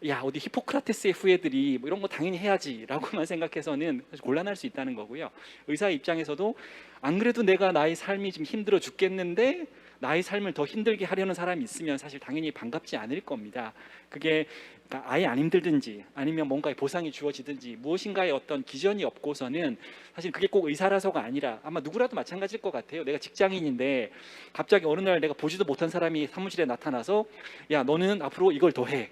야, 어디 히포크라테스의 후예들이 뭐 이런 거 당연히 해야지라고만 생각해서는 사실 곤란할 수 있다는 거고요. 의사 입장에서도 안 그래도 내가 나의 삶이 좀 힘들어 죽겠는데 나의 삶을 더 힘들게 하려는 사람이 있으면 사실 당연히 반갑지 않을 겁니다. 그게 그러니까 아예 안 힘들든지 아니면 뭔가의 보상이 주어지든지 무엇인가의 어떤 기전이 없고서는 사실 그게 꼭 의사라서가 아니라 아마 누구라도 마찬가지일 것 같아요. 내가 직장인인데 갑자기 어느 날 내가 보지도 못한 사람이 사무실에 나타나서 야, 너는 앞으로 이걸 더 해.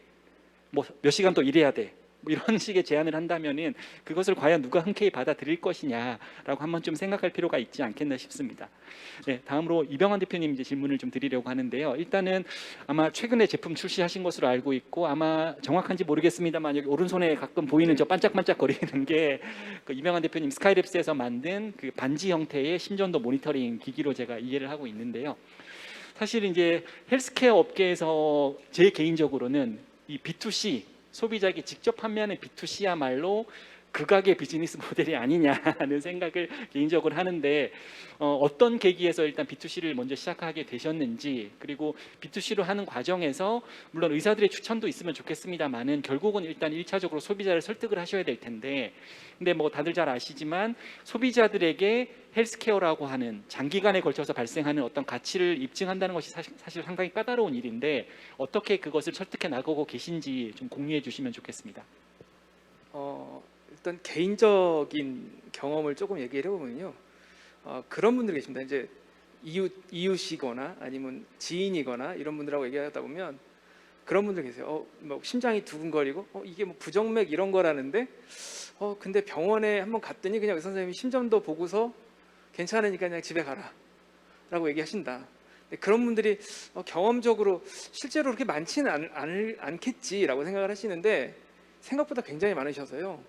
뭐 몇 시간 더 일해야 돼. 뭐 이런 식의 제안을 한다면은 그것을 과연 누가 흔쾌히 받아들일 것이냐라고 한번 좀 생각할 필요가 있지 않겠나 싶습니다. 네, 다음으로 이병헌 대표님 이제 질문을 좀 드리려고 하는데요. 일단은 아마 최근에 제품 출시하신 것으로 알고 있고 아마 정확한지 모르겠습니다만 여기 오른손에 가끔 보이는 저 반짝반짝거리는 게 그 이병헌 대표님 스카이랩스에서 만든 그 반지 형태의 심전도 모니터링 기기로 제가 이해를 하고 있는데요. 사실 이제 헬스케어 업계에서 제 개인적으로는 이 B2C 소비자에게 직접 판매하는 B2C야말로 극악의 비즈니스 모델이 아니냐는 생각을 개인적으로 하는데 어떤 계기에서 일단 B2C를 먼저 시작하게 되셨는지, 그리고 B2C로 하는 과정에서 물론 의사들의 추천도 있으면 좋겠습니다만은 결국은 일단 1차적으로 소비자를 설득을 하셔야 될 텐데, 근데 뭐 다들 잘 아시지만 소비자들에게 헬스케어라고 하는 장기간에 걸쳐서 발생하는 어떤 가치를 입증한다는 것이 사실 상당히 까다로운 일인데 어떻게 그것을 설득해 나가고 계신지 좀 공유해 주시면 좋겠습니다. 일단 개인적인 경험을 조금 얘기를 해보면요, 그런 분들이 계십니다. 이제 이웃이거나 아니면 지인이거나 이런 분들하고 얘기하다 보면 그런 분들 계세요. 뭐 심장이 두근거리고 이게 뭐 부정맥 이런 거라는데 근데 병원에 한번 갔더니 그냥 의사 선생님이 심전도 보고서 괜찮으니까 그냥 집에 가라 라고 얘기하신다. 근데 그런 분들이 경험적으로 실제로 그렇게 많지는 않겠지라고 생각을 하시는데 생각보다 굉장히 많으셔서요.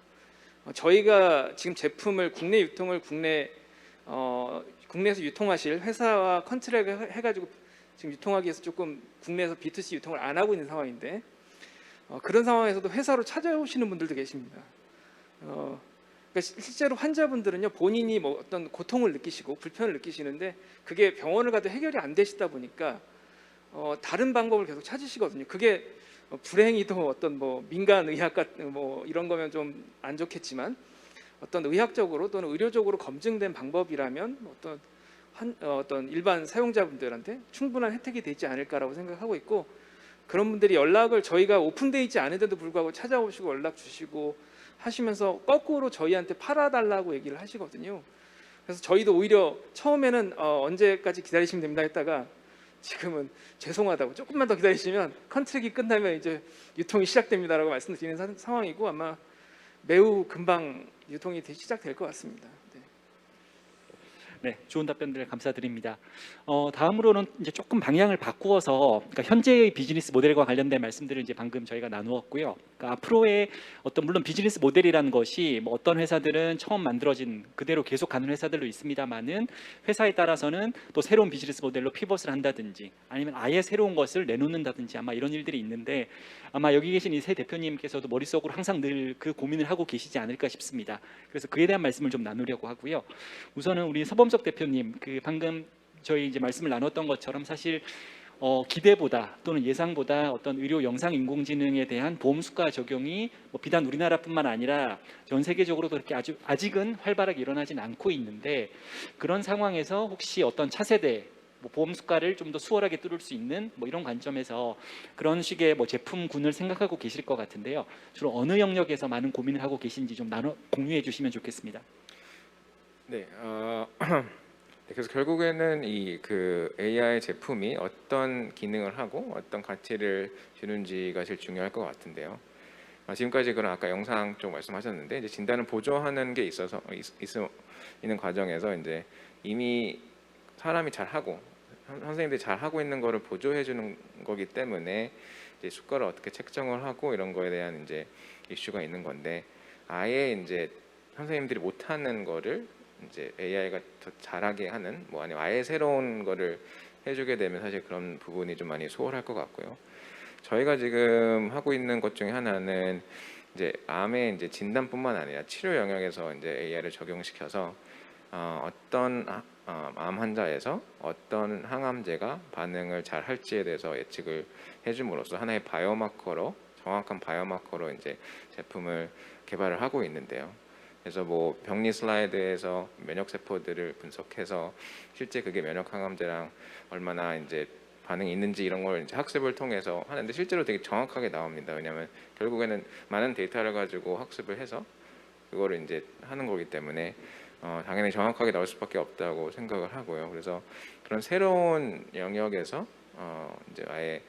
저희가 지금 제품을 국내 유통을 국내에서 유통하실 회사와 컨트랙을 해가지고 지금 유통하기 위해서 조금 국내에서 B2C 유통을 안 하고 있는 상황인데 그런 상황에서도 회사로 찾아오시는 분들도 계십니다. 그러니까 실제로 환자분들은요, 본인이 뭐 어떤 고통을 느끼시고 불편을 느끼시는데 그게 병원을 가도 해결이 안 되시다 보니까 다른 방법을 계속 찾으시거든요. 그게 불행히도 어떤 뭐 민간 의학 같은 뭐 이런 거면 좀 안 좋겠지만 어떤 의학적으로 또는 의료적으로 검증된 방법이라면 어떤 일반 사용자분들한테 충분한 혜택이 되지 않을까라고 생각하고 있고, 그런 분들이 연락을 저희가 오픈되어 있지 않은데도 불구하고 찾아오시고 연락 주시고 하시면서 거꾸로 저희한테 팔아달라고 얘기를 하시거든요. 그래서 저희도 오히려 처음에는 언제까지 기다리시면 됩니다 했다가 지금은 죄송하다고 조금만 더 기다리시면 컨트랙이 끝나면 이제 유통이 시작됩니다라고 말씀드리는 상황이고 아마 매우 금방 유통이 시작될 것 같습니다. 네, 좋은 답변들 감사드립니다. 다음으로는 이제 조금 방향을 바꾸어서, 그러니까 현재의 비즈니스 모델과 관련된 말씀들을 이제 방금 저희가 나누었고요. 그러니까 앞으로의 어떤 물론 비즈니스 모델이라는 것이 뭐 어떤 회사들은 처음 만들어진 그대로 계속 가는 회사들도 있습니다만은 회사에 따라서는 또 새로운 비즈니스 모델로 피벗을 한다든지 아니면 아예 새로운 것을 내놓는다든지 아마 이런 일들이 있는데 아마 여기 계신 이 세 대표님께서도 머릿속으로 항상 늘 그 고민을 하고 계시지 않을까 싶습니다. 그래서 그에 대한 말씀을 좀 나누려고 하고요. 우선은 우리 서범석 대표님, 그 방금 저희 이제 말씀을 나눴던 것처럼 사실 기대보다 또는 예상보다 어떤 의료 영상 인공지능에 대한 보험 수가 적용이 뭐 비단 우리나라뿐만 아니라 전 세계적으로도 그렇게 아직은 활발하게 일어나진 않고 있는데, 그런 상황에서 혹시 어떤 차세대 뭐 보험 수가를 좀 더 수월하게 뚫을 수 있는 뭐 이런 관점에서 그런 식의 뭐 제품군을 생각하고 계실 것 같은데요. 주로 어느 영역에서 많은 고민을 하고 계신지 좀 공유해 주시면 좋겠습니다. 네, 그래서 결국에는 이 그 AI 제품이 어떤 기능을 하고 어떤 가치를 주는지가 제일 중요할 것 같은데요. 지금까지 그런 아까 영상 쪽 말씀하셨는데, 이제 진단을 보조하는 게 있는 과정에서 이제 이미 사람이 잘 하고 선생님들이 잘 하고 있는 거를 보조해 주는 거기 때문에 이제 수가를 어떻게 책정을 하고 이런 거에 대한 이제 이슈가 있는 건데, 아예 이제 선생님들이 못하는 거를 이제 AI가 더 잘하게 하는 뭐 아니면 아예 새로운 거를 해주게 되면 사실 그런 부분이 좀 많이 소홀할 것 같고요. 저희가 지금 하고 있는 것 중에 하나는 이제 암의 이제 진단뿐만 아니라 치료 영역에서 이제 AI를 적용시켜서 어떤 암 환자에서 어떤 항암제가 반응을 잘 할지에 대해서 예측을 해줌으로써 하나의 바이오마커로, 정확한 바이오마커로 이제 제품을 개발을 하고 있는데요. 그래서 뭐 병리 슬라이드에서 면역 세포들을 분석해서 실제 그게 면역 항암제랑 얼마나 이제 반응이 있는지 이런 걸 이제 학습을 통해서 하는데 실제로 되게 정확하게 나옵니다. 왜냐하면 결국에는 많은 데이터를 가지고 학습을 해서 그거를 이제 하는 거기 때문에 당연히 정확하게 나올 수밖에 없다고 생각을 하고요. 그래서 그런 새로운 영역에서 이제 아예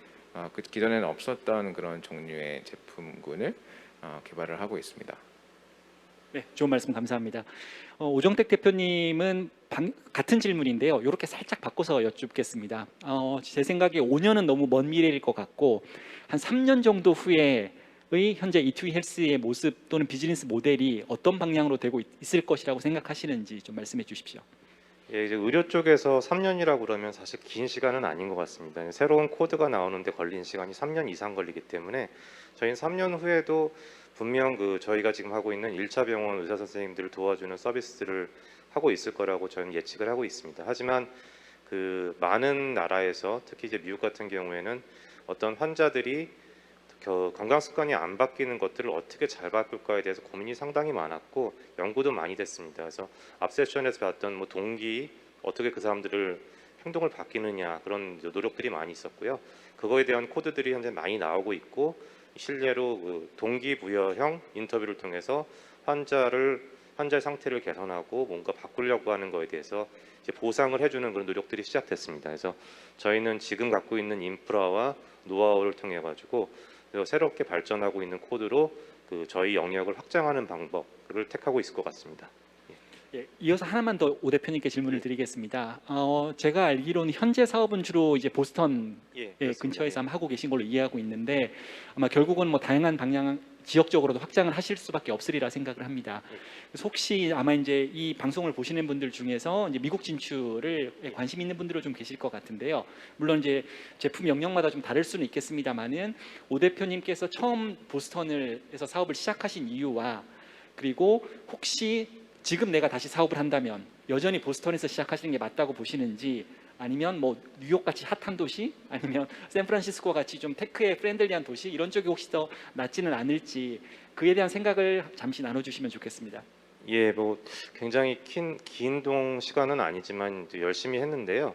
그 기존에는 없었던 그런 종류의 제품군을 개발을 하고 있습니다. 네, 좋은 말씀 감사합니다. 오정택 대표님은 같은 질문인데요. 이렇게 살짝 바꿔서 여쭙겠습니다. 제 생각에 5년은 너무 먼 미래일 것 같고, 한 3년 정도 후에 현재 이투이 헬스의 모습 또는 비즈니스 모델이 어떤 방향으로 되고 있을 것이라고 생각하시는지 좀 말씀해 주십시오. 예, 이제 의료 쪽에서 3년이라고 그러면 사실 긴 시간은 아닌 것 같습니다. 새로운 코드가 나오는데 걸린 시간이 3년 이상 걸리기 때문에 저희는 3년 후에도 분명 저희가 지금 하고 있는 1차 병원 의사 선생님들을 도와주는 서비스들을 하고 있을 거라고 저는 예측을 하고 있습니다. 하지만 많은 나라에서 특히 이제 미국 같은 경우에는 어떤 환자들이 건강 습관이 안 바뀌는 것들을 어떻게 잘 바꿀까에 대해서 고민이 상당히 많았고 연구도 많이 됐습니다. 그래서 앞 세션에서 봤던 뭐 동기, 어떻게 그 사람들을 행동을 바뀌느냐, 그런 노력들이 많이 있었고요. 그거에 대한 코드들이 현재 많이 나오고 있고, 실제로 동기부여형 인터뷰를 통해서 환자의 상태를 개선하고 뭔가 바꾸려고 하는 거에 대해서 이제 보상을 해주는 그런 노력들이 시작됐습니다. 그래서 저희는 지금 갖고 있는 인프라와 노하우를 통해 가지고 새롭게 발전하고 있는 코드로 저희 영역을 확장하는 방법을 택하고 있을 것 같습니다. 예, 이어서 하나만 더 오 대표님께 질문을 드리겠습니다. 제가 알기로는 현재 사업은 주로 이제 보스턴 근처에서 아마 하고 계신 걸로 이해하고 있는데, 아마 결국은 뭐 다양한 방향 지역적으로도 확장을 하실 수밖에 없으리라 생각을 합니다. 그래서 혹시 아마 이제 이 방송을 보시는 분들 중에서 이제 미국 진출을 관심 있는 분들도 좀 계실 것 같은데요. 물론 이제 제품 영역마다 좀 다를 수는 있겠습니다만은 오 대표님께서 처음 보스턴에서 사업을 시작하신 이유와, 그리고 혹시 지금 내가 다시 사업을 한다면 여전히 보스턴에서 시작하시는 게 맞다고 보시는지, 아니면 뭐 뉴욕 같이 핫한 도시, 아니면 샌프란시스코 같이 좀 테크에 프렌들리한 도시, 이런 쪽이 혹시 더 낫지는 않을지, 그에 대한 생각을 잠시 나눠주시면 좋겠습니다. 예, 뭐 굉장히 긴 시간은 아니지만 열심히 했는데요.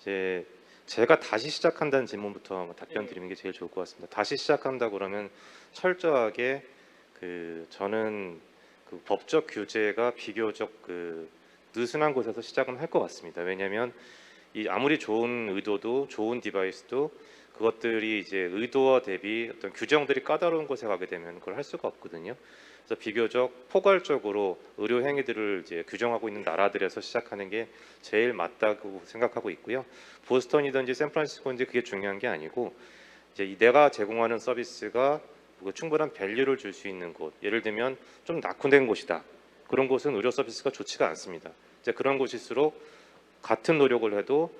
이제 제가 다시 시작한다는 질문부터 답변 드리는 게 제일 좋을 것 같습니다. 다시 시작한다 그러면 철저하게 저는 법적 규제가 비교적 느슨한 곳에서 시작은 할 것 같습니다. 왜냐하면 아무리 좋은 의도도 좋은 디바이스도 그것들이 이제 의도와 대비 어떤 규정들이 까다로운 곳에 가게 되면 그걸 할 수가 없거든요. 그래서 비교적 포괄적으로 의료 행위들을 이제 규정하고 있는 나라들에서 시작하는 게 제일 맞다고 생각하고 있고요. 보스턴이든지 샌프란시스코든지 그게 중요한 게 아니고, 이제 내가 제공하는 서비스가 충분한 밸류를 줄 수 있는 곳, 예를 들면 좀 낙후된 곳이다. 그런 곳은 의료 서비스가 좋지가 않습니다. 이제 그런 곳일수록 같은 노력을 해도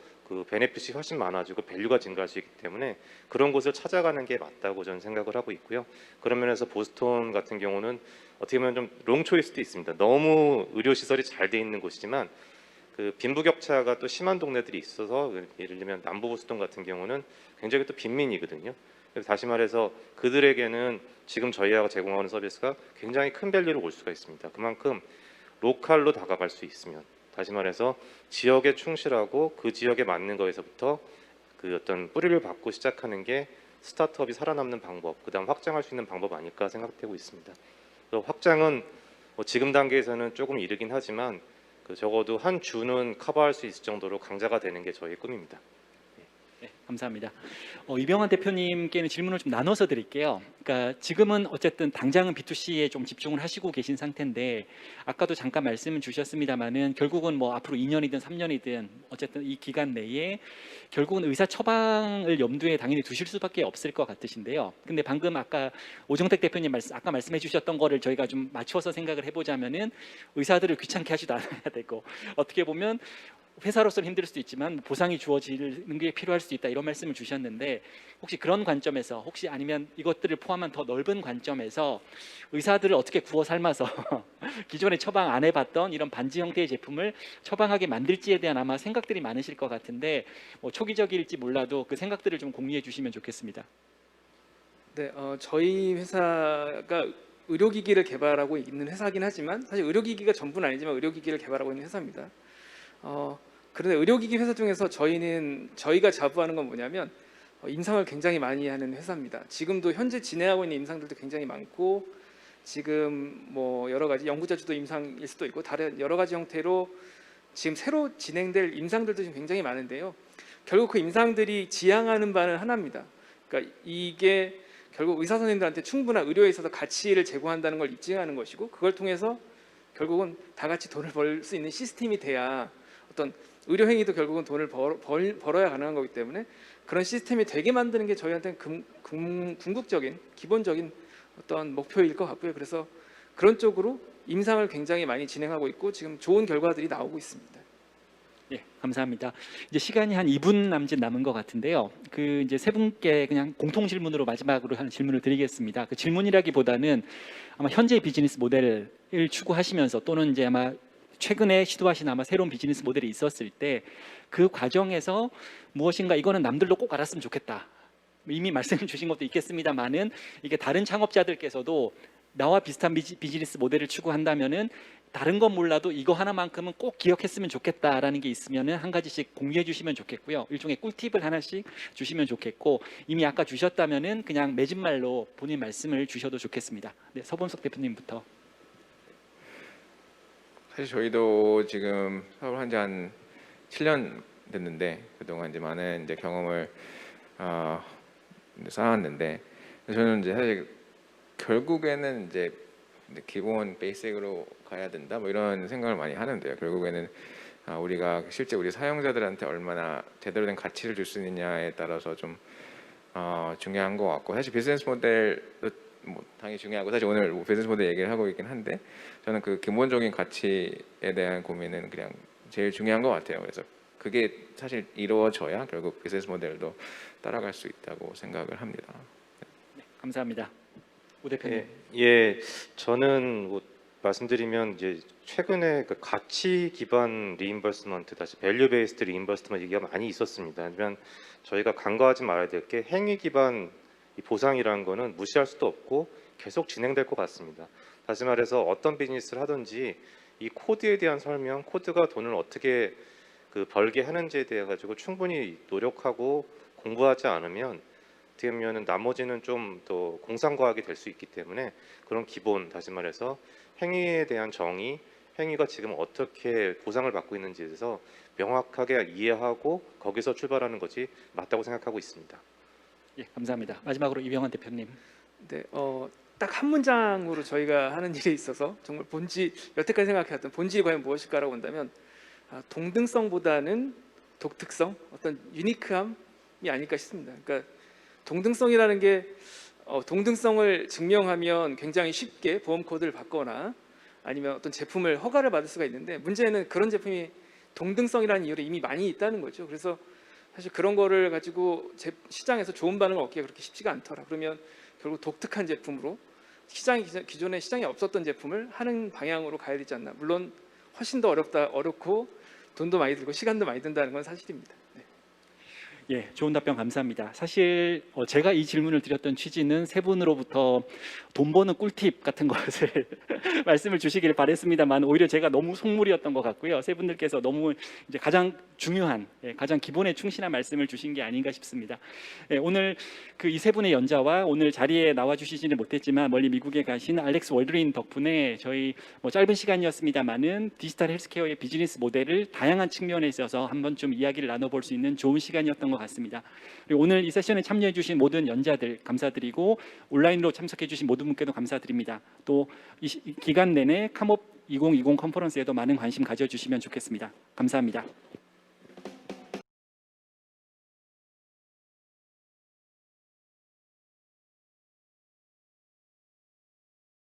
베네핏이 훨씬 많아지고 밸류가 증가할 수 있기 때문에 그런 곳을 찾아가는 게 맞다고 저는 생각을 하고 있고요. 그런 면에서 보스턴 같은 경우는 어떻게 보면 좀 롱 초이스도 있습니다. 너무 의료 시설이 잘 돼 있는 곳이지만 그 빈부격차가 또 심한 동네들이 있어서 예를 들면 남부보스턴 같은 경우는 굉장히 또 빈민이거든요. 그래서 다시 말해서 그들에게는 지금 저희가 제공하는 서비스가 굉장히 큰 밸류로 올 수가 있습니다. 그만큼 로컬로 다가갈 수 있으면, 다시 말해서 지역에 충실하고 그 지역에 맞는 거에서부터 그 어떤 뿌리를 받고 시작하는 게 스타트업이 살아남는 방법, 그다음 확장할 수 있는 방법 아닐까 생각되고 있습니다. 그래서 확장은 뭐 지금 단계에서는 조금 이르긴 하지만 그 적어도 한 주는 커버할 수 있을 정도로 강자가 되는 게 저희 꿈입니다. 네, 감사합니다. 이병환 대표님께는 질문을 좀 나눠서 드릴게요. 그러니까 지금은 어쨌든 당장은 B2C에 좀 집중을 하시고 계신 상태인데 아까도 잠깐 말씀 주셨습니다만은 결국은 뭐 앞으로 2년이든 3년이든 어쨌든 이 기간 내에 결국은 의사 처방을 염두에 당연히 두실 수밖에 없을 것 같으신데요. 근데 방금 아까 오정택 대표님 아까 말씀해 주셨던 거를 저희가 좀 맞춰서 생각을 해보자면은 의사들을 귀찮게 하지도 않아야 되고 어떻게 보면 회사로서는 힘들 수도 있지만 보상이 주어지는 게 필요할 수도 있다 이런 말씀을 주셨는데 혹시 그런 관점에서 혹시 아니면 이것들을 포함한 더 넓은 관점에서 의사들을 어떻게 구워 삶아서 기존에 처방 안 해봤던 이런 반지 형태의 제품을 처방하게 만들지에 대한 아마 생각들이 많으실 것 같은데 뭐 초기적일지 몰라도 그 생각들을 좀 공유해 주시면 좋겠습니다. 네, 저희 회사가 의료기기를 개발하고 있는 회사긴 하지만 사실 의료기기가 전부는 아니지만 의료기기를 개발하고 있는 회사입니다. 그런데 의료기기 회사 중에서 저희가 자부하는 건 뭐냐면 임상을 굉장히 많이 하는 회사입니다. 지금도 현재 진행하고 있는 임상들도 굉장히 많고 지금 뭐 여러 가지 연구자주도 임상일 수도 있고 다른 여러 가지 형태로 지금 새로 진행될 임상들도 지금 굉장히 많은데요. 결국 그 임상들이 지향하는 바는 하나입니다. 그러니까 이게 결국 의사 선생님들한테 충분한 의료에 있어서 가치를 제공한다는 걸 입증하는 것이고 그걸 통해서 결국은 다 같이 돈을 벌 수 있는 시스템이 돼야 어떤 의료 행위도 결국은 돈을 벌어야 가능한 거기 때문에 그런 시스템이 되게 만드는 게 저희한테는 궁극적인 기본적인 어떤 목표일 것 같고요. 그래서 그런 쪽으로 임상을 굉장히 많이 진행하고 있고 지금 좋은 결과들이 나오고 있습니다. 예, 감사합니다. 이제 시간이 한 2분 남짓 남은 것 같은데요. 그 이제 세 분께 그냥 공통 질문으로 마지막으로 하는 질문을 드리겠습니다. 그 질문이라기보다는 아마 현재 비즈니스 모델을 추구하시면서 또는 이제 아마 최근에 시도하신 아마 새로운 비즈니스 모델이 있었을 때 그 과정에서 무엇인가 이거는 남들도 꼭 알았으면 좋겠다. 이미 말씀해 주신 것도 있겠습니다만은 이게 다른 창업자들께서도 나와 비슷한 비즈니스 모델을 추구한다면은 다른 건 몰라도 이거 하나만큼은 꼭 기억했으면 좋겠다라는 게 있으면은 한 가지씩 공유해 주시면 좋겠고요. 일종의 꿀팁을 하나씩 주시면 좋겠고 이미 아까 주셨다면은 그냥 맺은 말로 본인 말씀을 주셔도 좋겠습니다. 네, 서범석 대표님부터. 사실 저희도 지금 사업을 한 지 한 7년 됐는데 그동안 이제 많은 이제 경험을 쌓았는데 저는 이제 사실 결국에는 이제 기본 베이직으로 가야 된다 뭐 이런 생각을 많이 하는데요. 결국에는 우리가 실제 우리 사용자들한테 얼마나 제대로 된 가치를 줄 수 있느냐에 따라서 좀 중요한 것 같고 사실 비즈니스 모델도 뭐 당연히 중요하고 사실 오늘 뭐 비즈니스 모델 얘기를 하고 있긴 한데 저는 그 기본적인 가치에 대한 고민은 그냥 제일 중요한 것 같아요. 그래서 그게 사실 이루어져야 결국 비즈니스 모델도 따라갈 수 있다고 생각을 합니다. 네, 감사합니다. 오 대표님. 예, 저는 뭐 말씀드리면 이제 최근에 그 가치 기반 리임버스먼트 다시 밸류 베이스드 리임버스먼트 얘기가 많이 있었습니다. 하지만 저희가 간과하지 말아야 될 게 행위 기반 이 보상이라는 거는 무시할 수도 없고 계속 진행될 것 같습니다. 다시 말해서 어떤 비즈니스를 하든지 이 코드에 대한 설명, 코드가 돈을 어떻게 그 벌게 하는지에 대해 가지고 충분히 노력하고 공부하지 않으면 어떻게 보면 나머지는 좀 더 공상과학이 될 수 있기 때문에 그런 기본, 다시 말해서 행위에 대한 정의, 행위가 지금 어떻게 보상을 받고 있는지에 대해서 명확하게 이해하고 거기서 출발하는 것이 맞다고 생각하고 있습니다. 예, 감사합니다. 마지막으로 이병환 대표님. 네, 딱 한 문장으로 저희가 하는 일에 있어서 정말 여태까지 생각해왔던 본질이 과연 무엇일까라고 본다면 동등성보다는 독특성, 어떤 유니크함이 아닐까 싶습니다. 그러니까 동등성이라는 게 동등성을 증명하면 굉장히 쉽게 보험 코드를 받거나 아니면 어떤 제품을 허가를 받을 수가 있는데 문제는 그런 제품이 동등성이라는 이유로 이미 많이 있다는 거죠. 그래서 사실 그런 거를 가지고 시장에서 좋은 반응을 얻기가 그렇게 쉽지가 않더라. 그러면 결국 독특한 제품으로 기존에 시장에 없었던 제품을 하는 방향으로 가야 되지 않나. 물론 훨씬 더 어렵고 돈도 많이 들고 시간도 많이 든다는 건 사실입니다. 네. 예, 좋은 답변 감사합니다. 사실 제가 이 질문을 드렸던 취지는 세 분으로부터 돈 버는 꿀팁 같은 것을 말씀을 주시기를 바랬습니다만 오히려 제가 너무 속물이었던 것 같고요. 세 분들께서 너무 이제 가장 중요한, 가장 기본에 충실한 말씀을 주신 게 아닌가 싶습니다. 예, 오늘 그 이 세 분의 연자와 오늘 자리에 나와 주시지는 못했지만 멀리 미국에 가신 알렉스 월드린 덕분에 저희 짧은 시간이었습니다만은 디지털 헬스케어의 비즈니스 모델을 다양한 측면에 있어서 한번 좀 이야기를 나눠볼 수 있는 좋은 시간이었던 것 같습니다. 그리고 오늘 이 세션에 참여해 주신 모든 연자들 감사드리고 온라인으로 참석해 주신 모든 분께도 감사드립니다. 또 이 기간 내내 카몹 2020 컨퍼런스에도 많은 관심 가져주시면 좋겠습니다. 감사합니다.